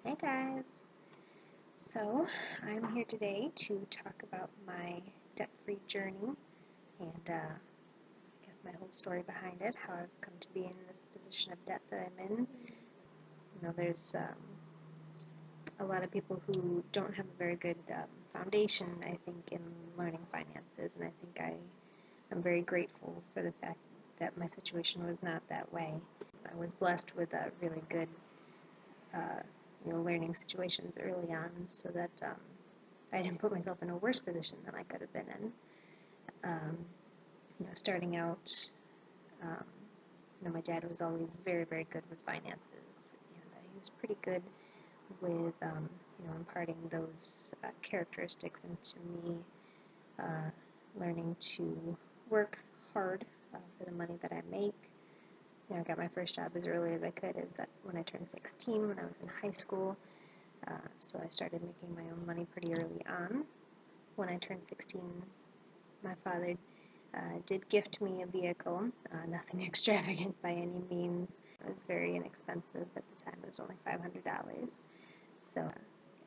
Hey guys! So, I'm here today to talk about my debt-free journey and I guess my whole story behind it, how I've come to be in this position of debt that I'm in. There's a lot of people who don't have a very good foundation, I think, in learning finances, and I think I'm very grateful for the fact that my situation was not that way. I was blessed with a really good uh, learning situations early on so that I didn't put myself in a worse position than I could have been in. Starting out, um, my dad was always very, very good with finances, and he was pretty good with, imparting those characteristics into me, learning to work hard for the money that I make. I got my first job as early as I could, when I turned 16, when I was in high school. So I started making my own money pretty early on. When I turned 16, my father did gift me a vehicle, nothing extravagant by any means. It was very inexpensive at the time. It was only $500. So,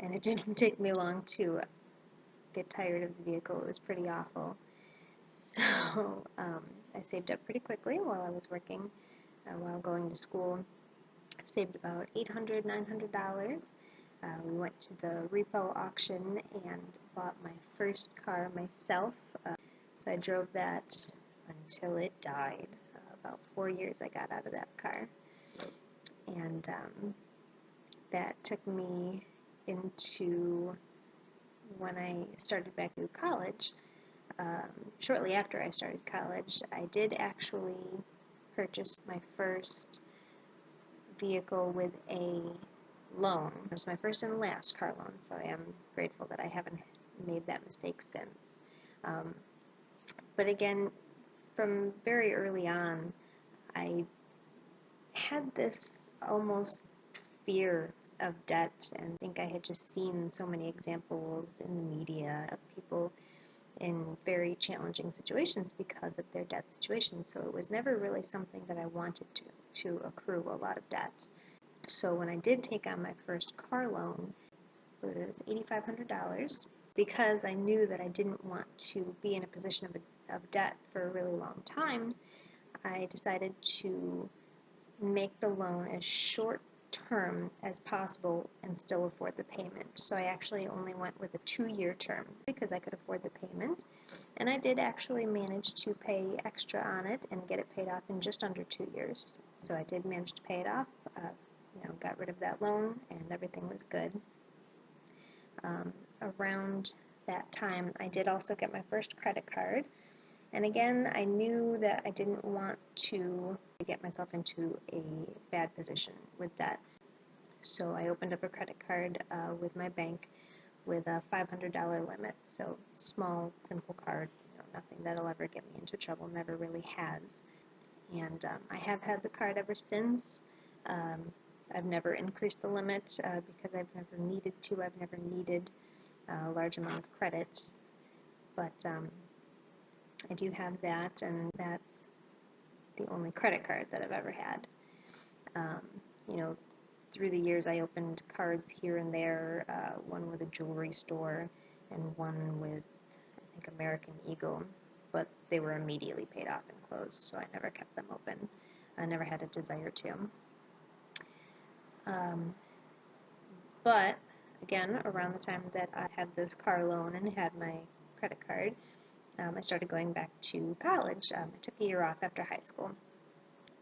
and it didn't take me long to get tired of the vehicle. It was pretty awful. So I saved up pretty quickly while I was working, while going to school. I saved about $800, $900. We went to the repo auction and bought my first car myself. So I drove that until it died. About 4 years I got out of that car. And that took me into when I started back to college. Shortly after I started college, I did actually purchase my first vehicle with a loan. It was my first and last car loan, so I am grateful that I haven't made that mistake since. But again, from very early on, I had this almost fear of debt, and I think I had just seen so many examples in the media of people in very challenging situations because of their debt situation. So it was never really something that I wanted to accrue a lot of debt. So when I did take on my first car loan, it was $8,500. Because I knew that I didn't want to be in a position of debt for a really long time, I decided to make the loan as short term as possible and still afford the payment. So I actually only went with a 2-year term because I could afford the payment. And I did actually manage to pay extra on it and get it paid off in just under 2 years. So I did manage to pay it off, got rid of that loan, and everything was good. Around that time, I did also get my first credit card. And again, I knew that I didn't want to get myself into a bad position with debt. So I opened up a credit card with my bank with a $500 limit. So small, simple card, nothing that'll ever get me into trouble, never really has. And I have had the card ever since. I've never increased the limit because I've never needed to. I've never needed a large amount of credit. But I do have that, and that's the only credit card that I've ever had. Through the years, I opened cards here and there, one with a jewelry store and one with, I think, American Eagle, but they were immediately paid off and closed, so I never kept them open. I never had a desire to. But, again, around the time that I had this car loan and had my credit card, I started going back to college. I took a year off after high school,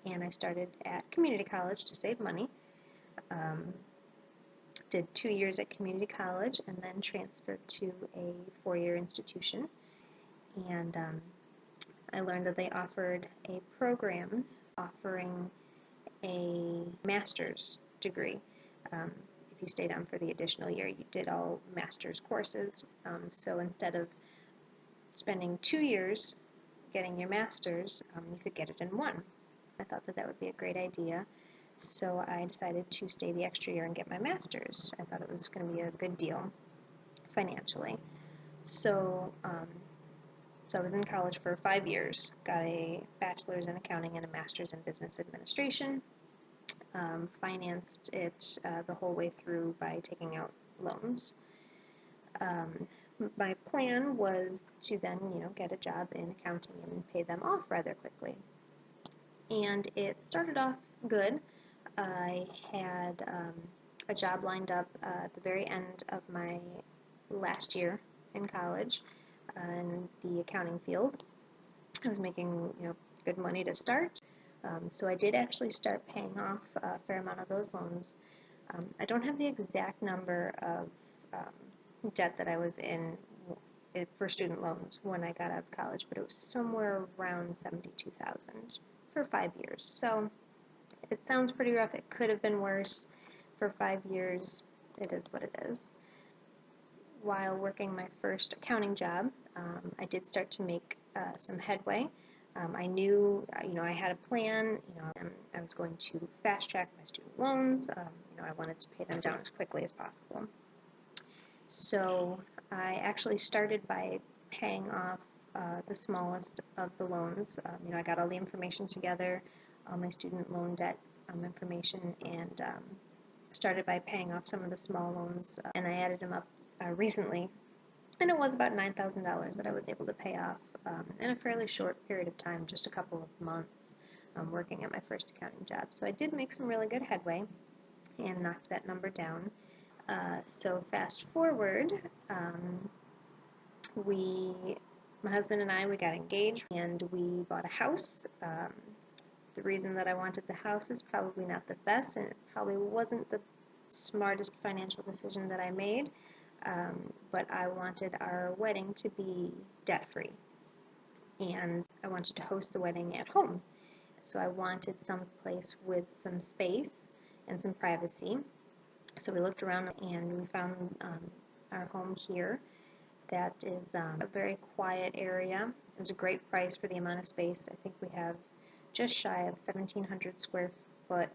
and I started at community college to save money. Did 2 years at community college and then transferred to a 4-year institution. And I learned that they offered a program offering a master's degree. If you stayed on for the additional year, you did all master's courses. So instead of spending 2 years getting your master's, you could get it in one. I thought that would be a great idea. So I decided to stay the extra year and get my master's. I thought it was going to be a good deal financially. So I was in college for 5 years, got a bachelor's in accounting and a master's in business administration. financed it the whole way through by taking out loans. My plan was to then, get a job in accounting and pay them off rather quickly. And it started off good. I had a job lined up at the very end of my last year in college in the accounting field. I was making, good money to start. So I did actually start paying off a fair amount of those loans. I don't have the exact number of debt that I was in for student loans when I got out of college, but it was somewhere around $72,000 for 5 years. So it sounds pretty rough. It could have been worse. For 5 years, it is what it is. While working my first accounting job, I did start to make some headway. I knew, I had a plan. I was going to fast track my student loans. I wanted to pay them down as quickly as possible. So I actually started by paying off the smallest of the loans. I got all the information together, all my student loan debt information, and started by paying off some of the small loans, and I added them up recently, and it was about $9,000 that I was able to pay off in a fairly short period of time, just a couple of months working at my first accounting job. So I did make some really good headway and knocked that number down. So fast forward, my husband and I, we got engaged and we bought a house. The reason that I wanted the house is probably not the best, and it probably wasn't the smartest financial decision that I made, but I wanted our wedding to be debt-free, and I wanted to host the wedding at home. So I wanted some place with some space and some privacy. So we looked around and we found our home here. That is a very quiet area. It was a great price for the amount of space. I think we have just shy of 1,700 square foot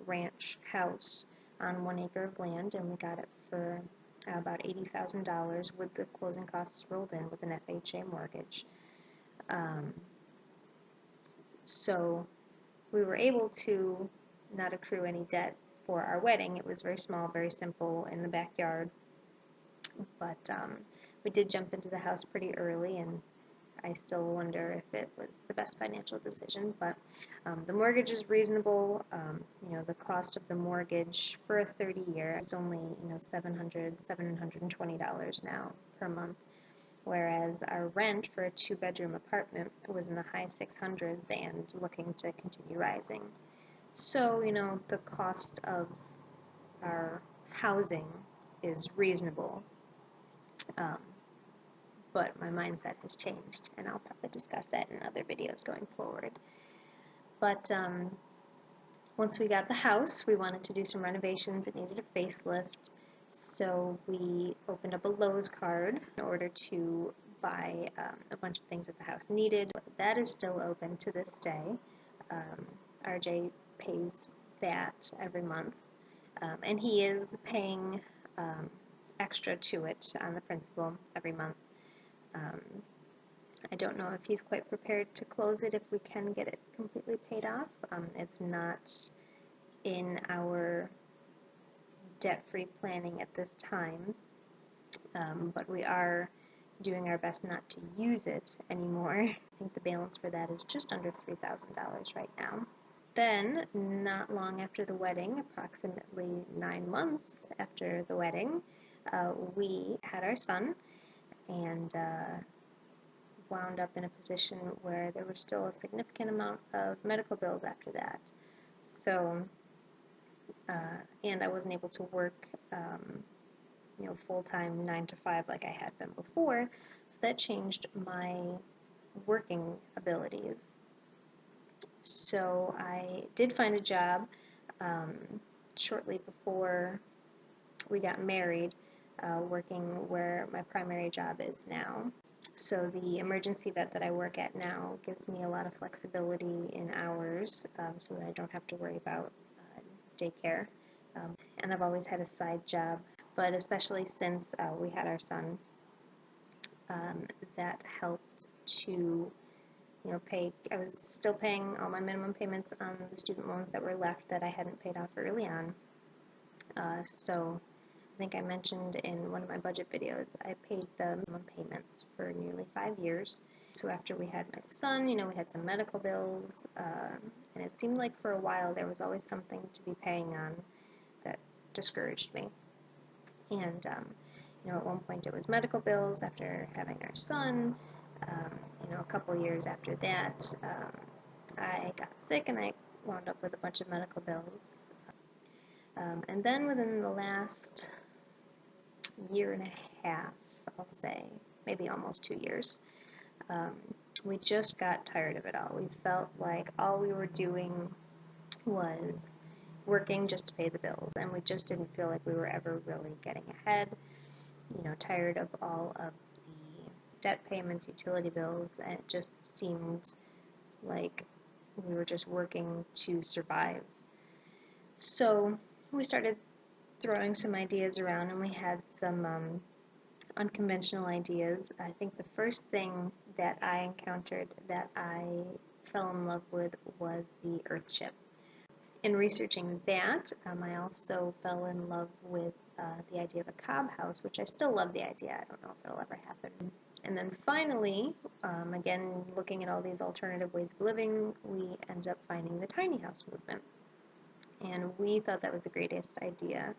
ranch house on 1 acre of land, and we got it for about $80,000 with the closing costs rolled in with an FHA mortgage. So we were able to not accrue any debt for our wedding. It was very small, very simple in the backyard, but we did jump into the house pretty early, and I still wonder if it was the best financial decision, but the mortgage is reasonable. The cost of the mortgage for a 30-year is only, $720 now per month, whereas our rent for a 2-bedroom apartment was in the high 600s and looking to continue rising. So, the cost of our housing is reasonable. But my mindset has changed, and I'll probably discuss that in other videos going forward. But once we got the house, we wanted to do some renovations. It needed a facelift, so we opened up a Lowe's card in order to buy a bunch of things that the house needed. That is still open to this day. RJ pays that every month, and he is paying extra to it on the principal every month. I don't know if he's quite prepared to close it if we can get it completely paid off. It's not in our debt-free planning at this time, but we are doing our best not to use it anymore. I think the balance for that is just under $3,000 right now. Then, not long after the wedding, approximately 9 months after the wedding, we had our son, and wound up in a position where there was still a significant amount of medical bills after that. So, and I wasn't able to work, full-time 9 to 5 like I had been before, so that changed my working abilities. So I did find a job shortly before we got married, working where my primary job is now. So the emergency vet that I work at now gives me a lot of flexibility in hours, so that I don't have to worry about daycare. And I've always had a side job, but especially since we had our son, that helped to I was still paying all my minimum payments on the student loans that were left that I hadn't paid off early on. So I think I mentioned in one of my budget videos, I paid the minimum payments for nearly 5 years. So after we had my son, we had some medical bills, and it seemed like for a while there was always something to be paying on that discouraged me. And at one point it was medical bills after having our son. A couple years after that, I got sick and I wound up with a bunch of medical bills. And then within the last year and a half, I'll say, maybe almost 2 years, we just got tired of it all. We felt like all we were doing was working just to pay the bills, and we just didn't feel like we were ever really getting ahead. Tired of all of the debt payments, utility bills, and it just seemed like we were just working to survive. So we started throwing some ideas around, and we had some unconventional ideas. I think the first thing that I encountered that I fell in love with was the Earthship. In researching that, I also fell in love with the idea of a cob house, which I still love the idea. I don't know if it'll ever happen. And then finally, again, looking at all these alternative ways of living, we ended up finding the tiny house movement. And we thought that was the greatest idea.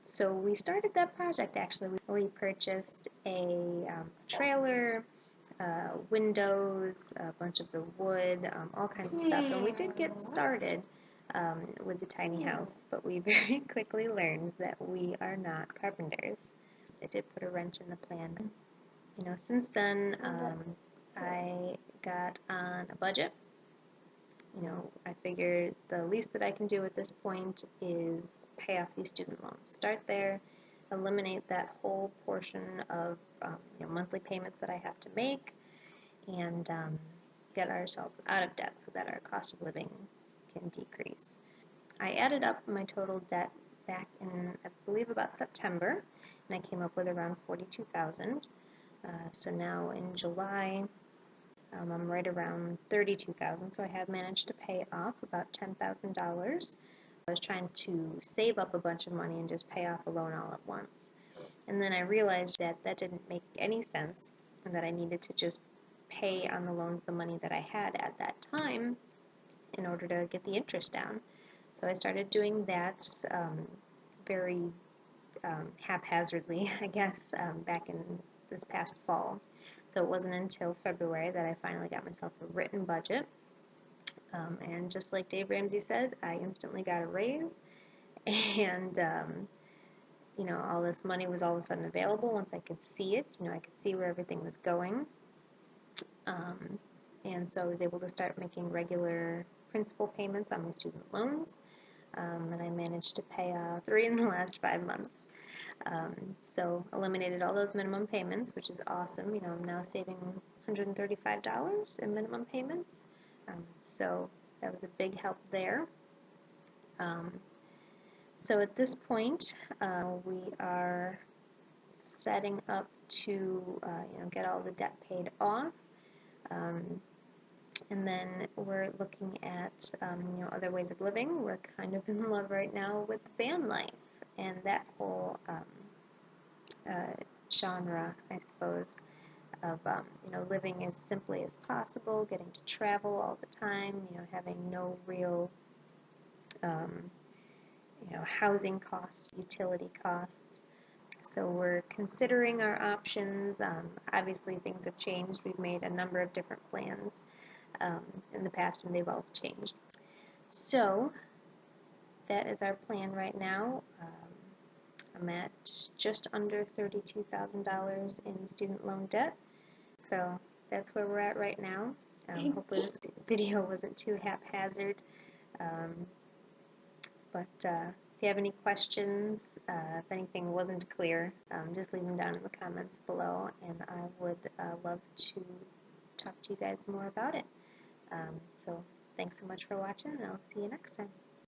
So we started that project, actually. We purchased a trailer, windows, a bunch of the wood, all kinds of stuff. And we did get started with the tiny house, but we very quickly learned that we are not carpenters. It did put a wrench in the plan. Since then, I got on a budget. I figured the least that I can do at this point is pay off these student loans. Start there, eliminate that whole portion of monthly payments that I have to make, and get ourselves out of debt so that our cost of living can decrease. I added up my total debt back in, I believe, about September, and I came up with around $42,000. So now in July, I'm right around $32,000, so I have managed to pay off about $10,000. I was trying to save up a bunch of money and just pay off a loan all at once. And then I realized that that didn't make any sense, and that I needed to just pay on the loans the money that I had at that time in order to get the interest down. So I started doing that very haphazardly, I guess, back in this past fall. So it wasn't until February that I finally got myself a written budget. And just like Dave Ramsey said, I instantly got a raise. And, all this money was all of a sudden available once I could see it. I could see where everything was going. And so I was able to start making regular principal payments on my student loans. And I managed to pay off 3 in the last 5 months. So eliminated all those minimum payments, which is awesome. I'm now saving $135 in minimum payments. So that was a big help there. So at this point, we are setting up to get all the debt paid off. And then we're looking at other ways of living. We're kind of in love right now with van life and that whole genre, I suppose, of living as simply as possible, getting to travel all the time, having no real housing costs, utility costs. So we're considering our options. Obviously, things have changed. We've made a number of different plans in the past, and they've all changed. So that is our plan right now. I'm at just under $32,000 in student loan debt. So that's where we're at right now. Hopefully this video wasn't too haphazard. But if you have any questions, if anything wasn't clear, just leave them down in the comments below, and I would love to talk to you guys more about it. So thanks so much for watching, and I'll see you next time.